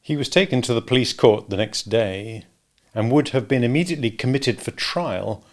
He was taken to the police court the next day and would have been immediately committed for trial,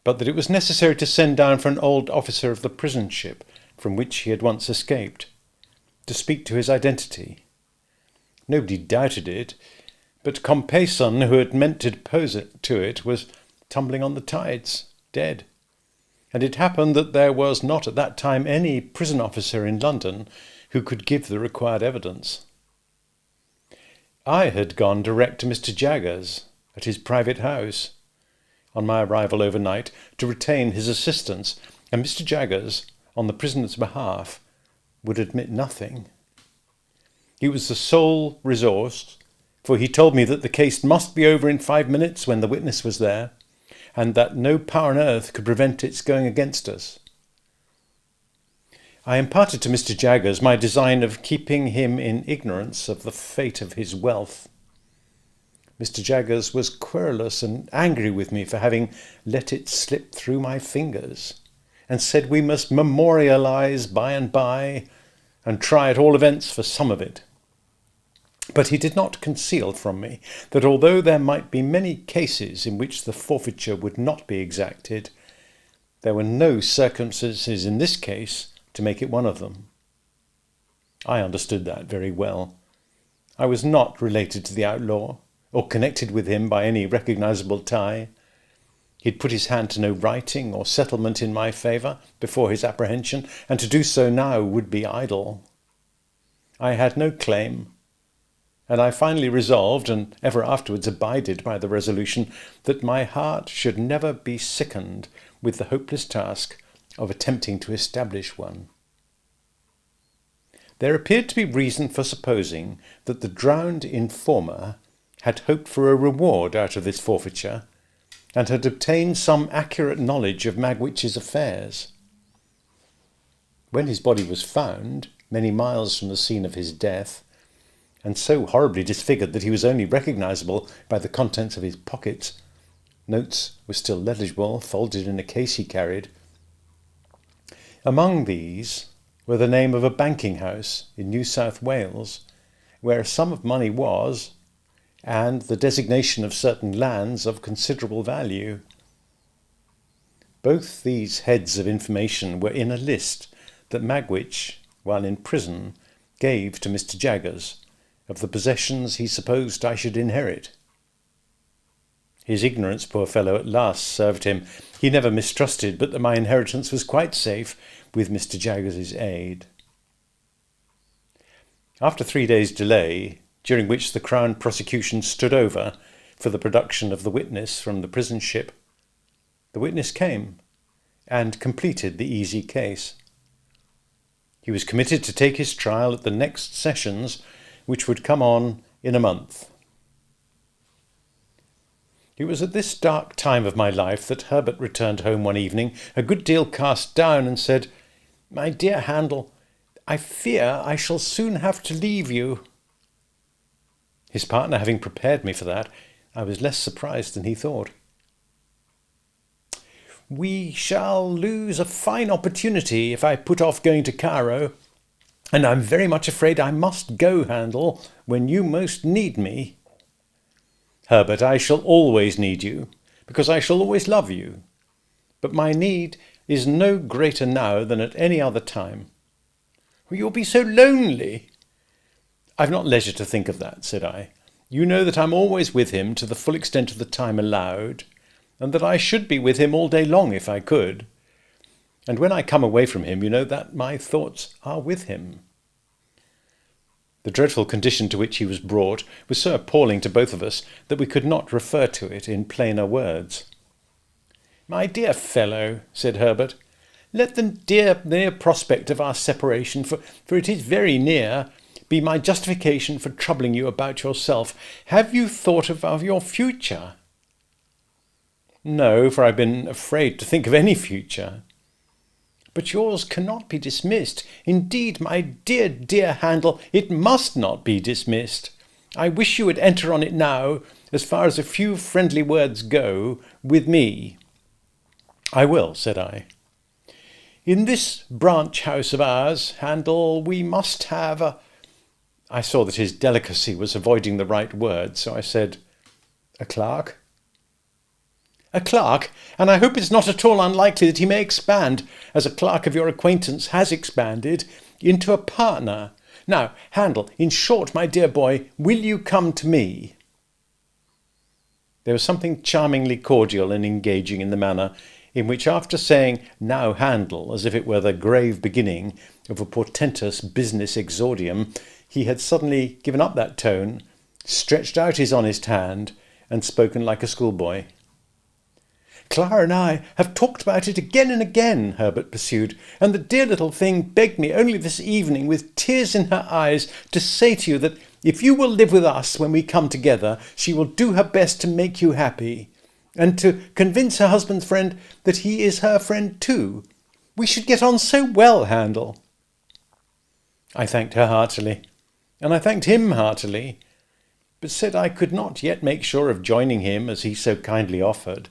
but that it was necessary to send down for an old officer of the prison ship from which he had once escaped, to speak to his identity. Nobody doubted it, but Compeyson, who had meant to depose it to it, was tumbling on the tides, dead. And it happened that there was not at that time any prison officer in London who could give the required evidence. I had gone direct to Mr. Jaggers at his private house on my arrival overnight to retain his assistance, and Mr. Jaggers, on the prisoner's behalf, would admit nothing. He was the sole resource, for he told me that the case must be over in 5 minutes when the witness was there, and that no power on earth could prevent its going against us. I imparted to Mr. Jaggers my design of keeping him in ignorance of the fate of his wealth. Mr. Jaggers was querulous and angry with me for having let it slip through my fingers, and said we must memorialise by and by, and try at all events for some of it. But he did not conceal from me that although there might be many cases in which the forfeiture would not be exacted, there were no circumstances in this case to make it one of them. I understood that very well. I was not related to the outlaw, or connected with him by any recognisable tie. He had put his hand to no writing or settlement in my favour before his apprehension, and to do so now would be idle. I had no claim, and I finally resolved, and ever afterwards abided by the resolution, that my heart should never be sickened with the hopeless task of attempting to establish one. There appeared to be reason for supposing that the drowned informer had hoped for a reward out of this forfeiture, and had obtained some accurate knowledge of Magwitch's affairs. When his body was found, many miles from the scene of his death, and so horribly disfigured that he was only recognisable by the contents of his pockets, notes were still legible, folded in a case he carried. Among these were the name of a banking house in New South Wales, where a sum of money was, and the designation of certain lands of considerable value. Both these heads of information were in a list that Magwitch, while in prison, gave to Mr. Jaggers, of the possessions he supposed I should inherit. His ignorance, poor fellow, at last served him. He never mistrusted but that my inheritance was quite safe with Mr. Jaggers's aid. After 3 days' delay, during which the Crown prosecution stood over for the production of the witness from the prison ship, the witness came and completed the easy case. He was committed to take his trial at the next sessions, which would come on in a month. It was at this dark time of my life that Herbert returned home one evening, a good deal cast down, and said, "My dear Handel, I fear I shall soon have to leave you." His partner having prepared me for that, I was less surprised than he thought. "We shall lose a fine opportunity if I put off going to Cairo, and I'm very much afraid I must go, Handel, when you most need me." "Herbert, I shall always need you, because I shall always love you. But my need is no greater now than at any other time." "You'll be so lonely." "I've not leisure to think of that," said I. "You know that I'm always with him to the full extent of the time allowed, and that I should be with him all day long if I could. And when I come away from him, you know that my thoughts are with him." The dreadful condition to which he was brought was so appalling to both of us that we could not refer to it in plainer words. "My dear fellow," said Herbert, "let the near prospect of our separation, for it is very near, be my justification for troubling you about yourself. Have you thought of your future?" "No, for I've been afraid to think of any future." "But yours cannot be dismissed. Indeed, my dear, dear Handel, it must not be dismissed. I wish you would enter on it now, as far as a few friendly words go, with me." "I will," said I. "In this branch house of ours, Handel, we must have I saw that his delicacy was avoiding the right word, so I said, "A clerk?" "A clerk, and I hope it's not at all unlikely that he may expand, as a clerk of your acquaintance has expanded, into a partner. Now, Handel, in short, my dear boy, will you come to me?" There was something charmingly cordial and engaging in the manner in which, after saying, "Now, Handel," as if it were the grave beginning of a portentous business exordium, he had suddenly given up that tone, stretched out his honest hand, and spoken like a schoolboy. "Clara and I have talked about it again and again," Herbert pursued, "and the dear little thing begged me only this evening, with tears in her eyes, to say to you that if you will live with us when we come together, she will do her best to make you happy, and to convince her husband's friend that he is her friend too. We should get on so well, Handel." I thanked her heartily, and I thanked him heartily, but said I could not yet make sure of joining him as he so kindly offered.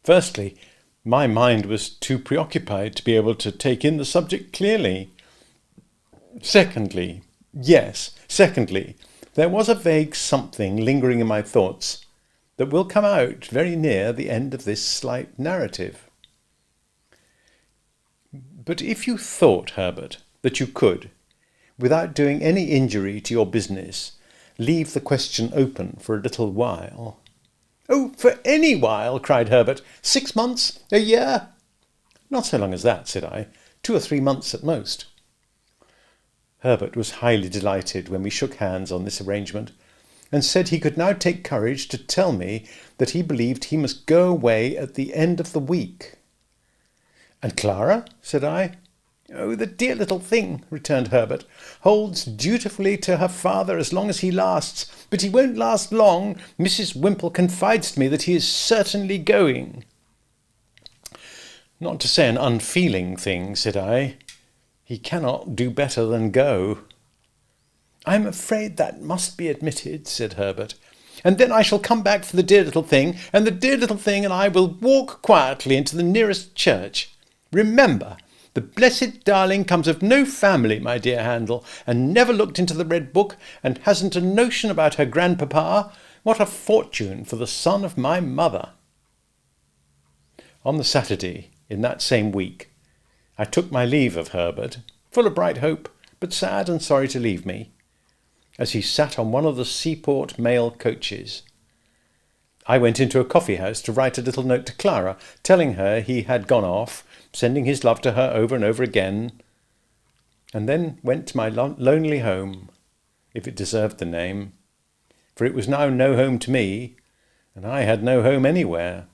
Firstly, my mind was too preoccupied to be able to take in the subject clearly. Secondly, there was a vague something lingering in my thoughts that will come out very near the end of this slight narrative. But if you thought, Herbert, that you could, without doing any injury to your business, leave the question open for a little while— "Oh, for any while," cried Herbert. 6 months? A year?" "Not so long as that," said I. 2 or 3 months at most." Herbert was highly delighted when we shook hands on this arrangement, and said he could now take courage to tell me that he believed he must go away at the end of the week. "And Clara?" said I. "Oh, the dear little thing," returned Herbert, "holds dutifully to her father as long as he lasts, but he won't last long. Mrs. Wimple confides to me that he is certainly going." "Not to say an unfeeling thing," said I. "He cannot do better than go." "I'm afraid that must be admitted," said Herbert. "And then I shall come back for the dear little thing, and the dear little thing and I will walk quietly into the nearest church. Remember, the blessed darling comes of no family, my dear Handel, and never looked into the Red Book, and hasn't a notion about her grandpapa. What a fortune for the son of my mother!" On the Saturday, in that same week, I took my leave of Herbert, full of bright hope, but sad and sorry to leave me, as he sat on one of the seaport mail coaches. I went into a coffee-house to write a little note to Clara, telling her he had gone off, sending his love to her over and over again, and then went to my lonely home, if it deserved the name, for it was now no home to me, and I had no home anywhere.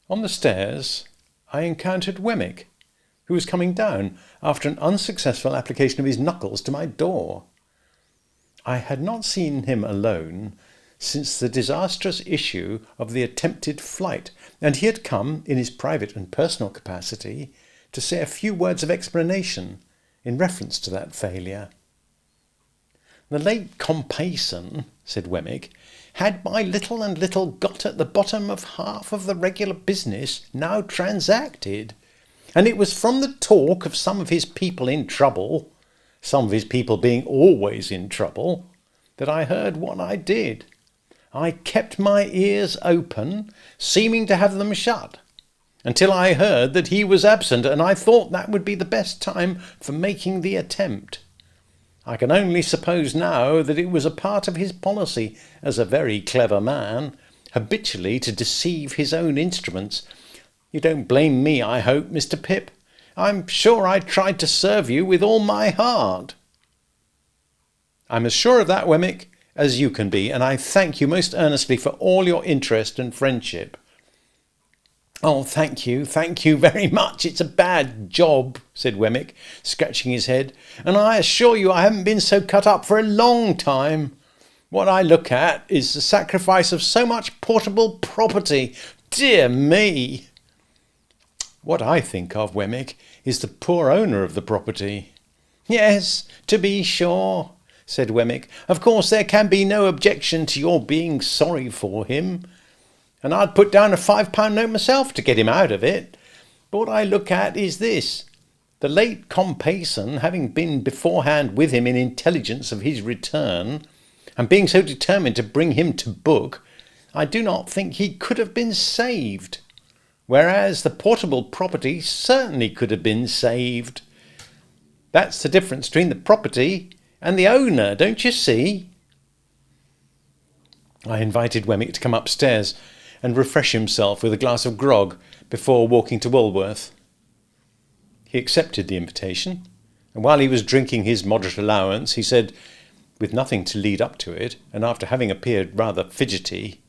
On the stairs I encountered Wemmick, who was coming down after an unsuccessful application of his knuckles to my door. I had not seen him alone since the disastrous issue of the attempted flight, and he had come, in his private and personal capacity, to say a few words of explanation in reference to that failure. "The late Compeyson," said Wemmick, "had by little and little got at the bottom of half of the regular business now transacted, and it was from the talk of some of his people in trouble, some of his people being always in trouble, that I heard what I did. I kept my ears open, seeming to have them shut, until I heard that he was absent, and I thought that would be the best time for making the attempt. I can only suppose now that it was a part of his policy, as a very clever man, habitually to deceive his own instruments. You don't blame me, I hope, Mr. Pip? I'm sure I tried to serve you with all my heart." "I'm as sure of that, Wemmick, as you can be, and I thank you most earnestly for all your interest and friendship." "Oh, thank you very much. It's a bad job," said Wemmick, scratching his head, "and I assure you I haven't been so cut up for a long time. What I look at is the sacrifice of so much portable property. Dear me!" "What I think of, Wemmick, is the poor owner of the property." "Yes, to be sure," said Wemmick. "Of course there can be no objection to your being sorry for him, and I'd put down a £5 note myself to get him out of it. But what I look at is this. The late Compeyson, having been beforehand with him in intelligence of his return, and being so determined to bring him to book, I do not think he could have been saved, whereas the portable property certainly could have been saved. That's the difference between the property and the owner, don't you see? I invited Wemmick to come upstairs and refresh himself with a glass of grog before walking to Walworth. He accepted the invitation, and while he was drinking his moderate allowance, he said, with nothing to lead up to it, and after having appeared rather fidgety,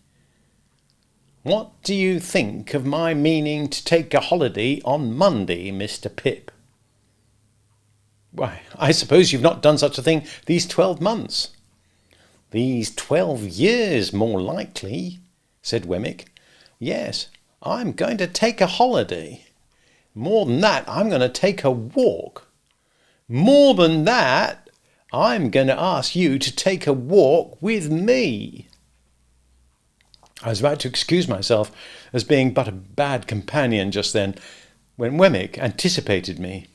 "What do you think of my meaning to take a holiday on Monday, Mr. Pip?" "Why, I suppose you've not done such a thing these 12 months." "These 12 years, more likely," said Wemmick. "Yes, I'm going to take a holiday. More than that, I'm going to take a walk. More than that, I'm going to ask you to take a walk with me." I was about to excuse myself as being but a bad companion just then, when Wemmick anticipated me.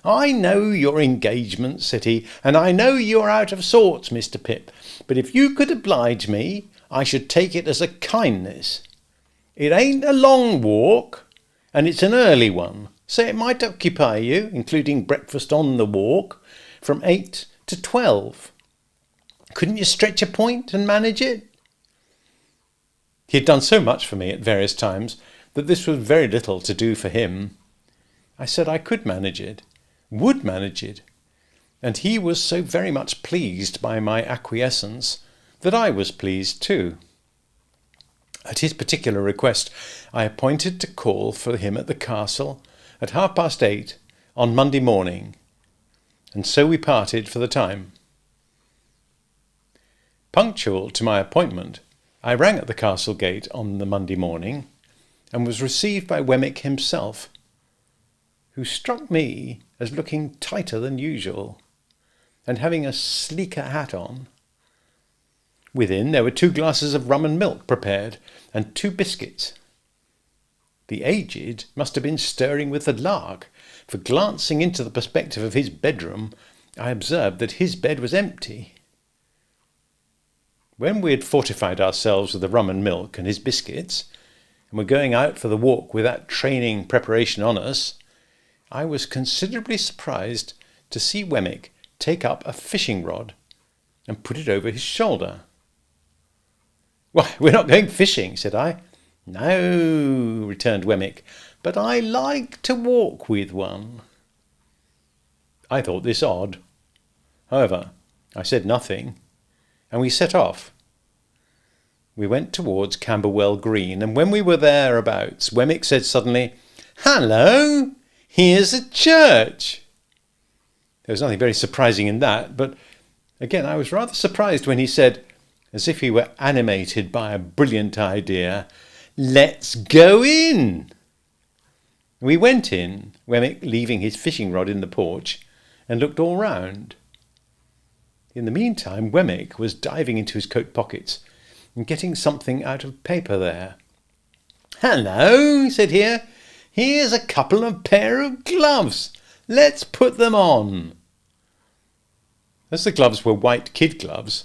"I know your engagement," said he, "and I know you're out of sorts, Mr. Pip, but if you could oblige me, I should take it as a kindness. It ain't a long walk, and it's an early one, so it might occupy you, including breakfast on the walk, from 8 to 12. Couldn't you stretch a point and manage it?" He had done so much for me at various times that this was very little to do for him. I said I could manage it, would manage it, and he was so very much pleased by my acquiescence that I was pleased too. At his particular request, I appointed to call for him at the castle at 8:30 on Monday morning, and so we parted for the time. Punctual to my appointment, I rang at the castle gate on the Monday morning, and was received by Wemmick himself, who struck me as looking tighter than usual, and having a sleeker hat on. Within there were 2 glasses of rum and milk prepared, and 2 biscuits. The aged must have been stirring with the lark, for glancing into the perspective of his bedroom, I observed that his bed was empty. When we had fortified ourselves with the rum and milk and his biscuits, and were going out for the walk with that training preparation on us, I was considerably surprised to see Wemmick take up a fishing rod and put it over his shoulder. "Why, we're not going fishing," said I. "No," returned Wemmick, "but I like to walk with one." I thought this odd. However, I said nothing, and we set off. We went towards Camberwell Green, and when we were thereabouts, Wemmick said suddenly, "Hallo, here's a church." There was nothing very surprising in that, but again I was rather surprised when he said, as if he were animated by a brilliant idea, "Let's go in." We went in, Wemmick leaving his fishing rod in the porch, and looked all round. In the meantime, Wemmick was diving into his coat pockets and getting something out of paper there. "Hallo," he said here. "Here's a couple of pair of gloves. Let's put them on." As the gloves were white kid gloves,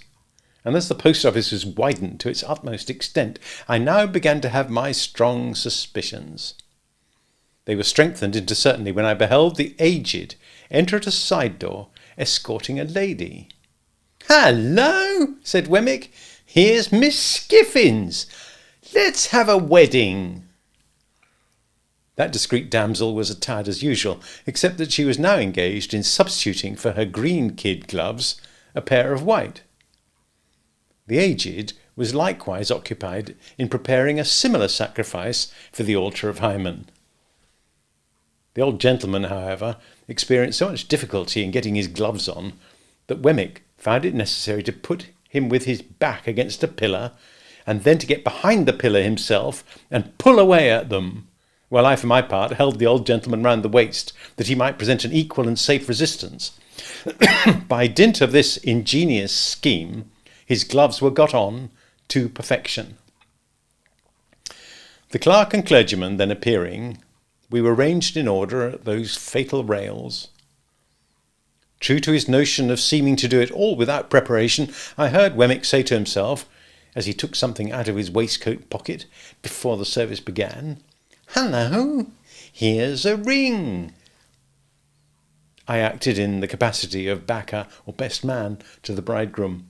and as the post office was widened to its utmost extent, I now began to have my strong suspicions. They were strengthened into certainty when I beheld the aged enter at a side door, escorting a lady. "Hallo," said Wemmick, "here's Miss Skiffins. Let's have a wedding." That discreet damsel was attired as usual, except that she was now engaged in substituting for her green kid gloves a pair of white. The aged was likewise occupied in preparing a similar sacrifice for the altar of Hymen. The old gentleman, however, experienced so much difficulty in getting his gloves on that Wemmick found it necessary to put him with his back against a pillar, and then to get behind the pillar himself and pull away at them, while I, for my part, held the old gentleman round the waist, that he might present an equal and safe resistance. By dint of this ingenious scheme, his gloves were got on to perfection. The clerk and clergyman then appearing, we were ranged in order at those fatal rails. True to his notion of seeming to do it all without preparation, I heard Wemmick say to himself, as he took something out of his waistcoat pocket before the service began, "Hello, here's a ring." I acted in the capacity of backer or best man to the bridegroom,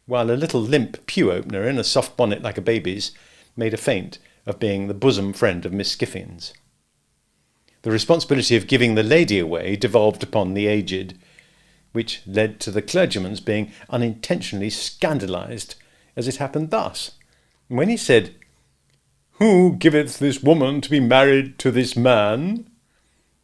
while a little limp pew-opener in a soft bonnet like a baby's made a feint of being the bosom friend of Miss Skiffins. The responsibility of giving the lady away devolved upon the aged, which led to the clergyman's being unintentionally scandalised, as it happened thus. When he said, "Who giveth this woman to be married to this man?"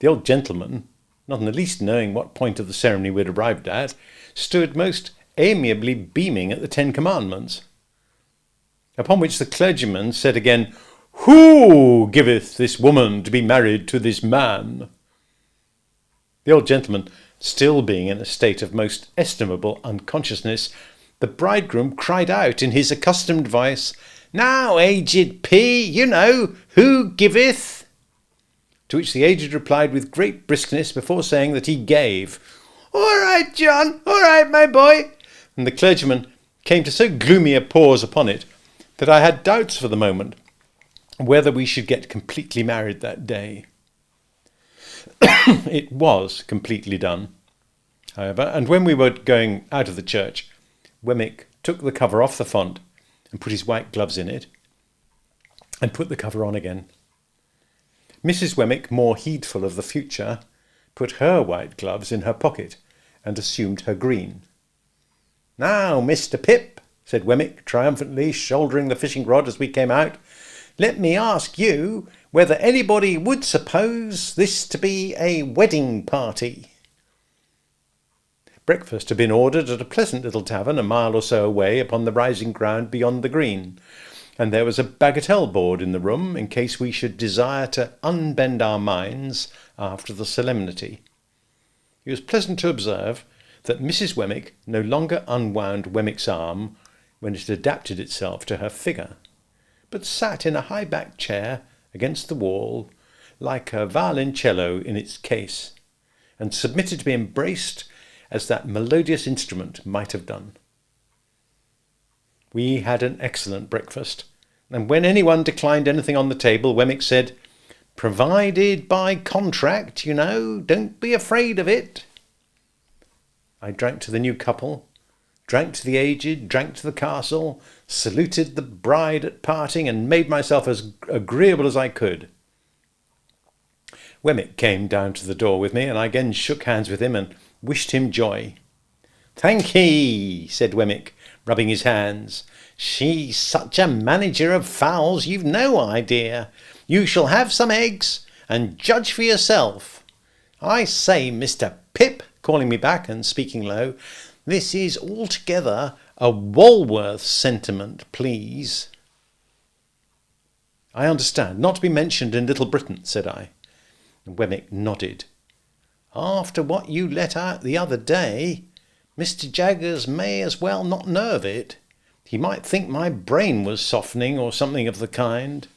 the old gentleman, not in the least knowing what point of the ceremony we had arrived at, stood most amiably beaming at the 10 Commandments. Upon which the clergyman said again, "Who giveth this woman to be married to this man?" The old gentleman still being in a state of most estimable unconsciousness, the bridegroom cried out in his accustomed voice, "Now, aged P, you know, who giveth?" To which the aged replied with great briskness before saying that he gave. "All right, John, all right, my boy." And the clergyman came to so gloomy a pause upon it that I had doubts for the moment whether we should get completely married that day. It was completely done, however, and when we were going out of the church, Wemmick took the cover off the font and put his white gloves in it, and put the cover on again. Mrs. Wemmick, more heedful of the future, put her white gloves in her pocket and assumed her green. "Now, Mr. Pip," said Wemmick, triumphantly shouldering the fishing rod as we came out, "let me ask you whether anybody would suppose this to be a wedding party?" Breakfast had been ordered at a pleasant little tavern a mile or so away upon the rising ground beyond the green, and there was a bagatelle board in the room in case we should desire to unbend our minds after the solemnity. It was pleasant to observe that Mrs. Wemmick no longer unwound Wemmick's arm when it adapted itself to her figure, but sat in a high-backed chair against the wall, like a violoncello in its case, and submitted to be embraced as that melodious instrument might have done. We had an excellent breakfast, and when anyone declined anything on the table, Wemmick said, "Provided by contract, you know, don't be afraid of it." I drank to the new couple, drank to the aged, drank to the castle, saluted the bride at parting, and made myself as agreeable as I could. Wemmick came down to the door with me, and I again shook hands with him and wished him joy. "Thank'ee," said Wemmick, rubbing his hands. "She's such a manager of fowls, you've no idea. You shall have some eggs, and judge for yourself. I say, Mr. Pip," calling me back and speaking low, "this is altogether a Walworth sentiment, please." "I understand, not to be mentioned in Little Britain," said I. And Wemmick nodded. "After what you let out the other day, Mr. Jaggers may as well not know of it. He might think my brain was softening or something of the kind."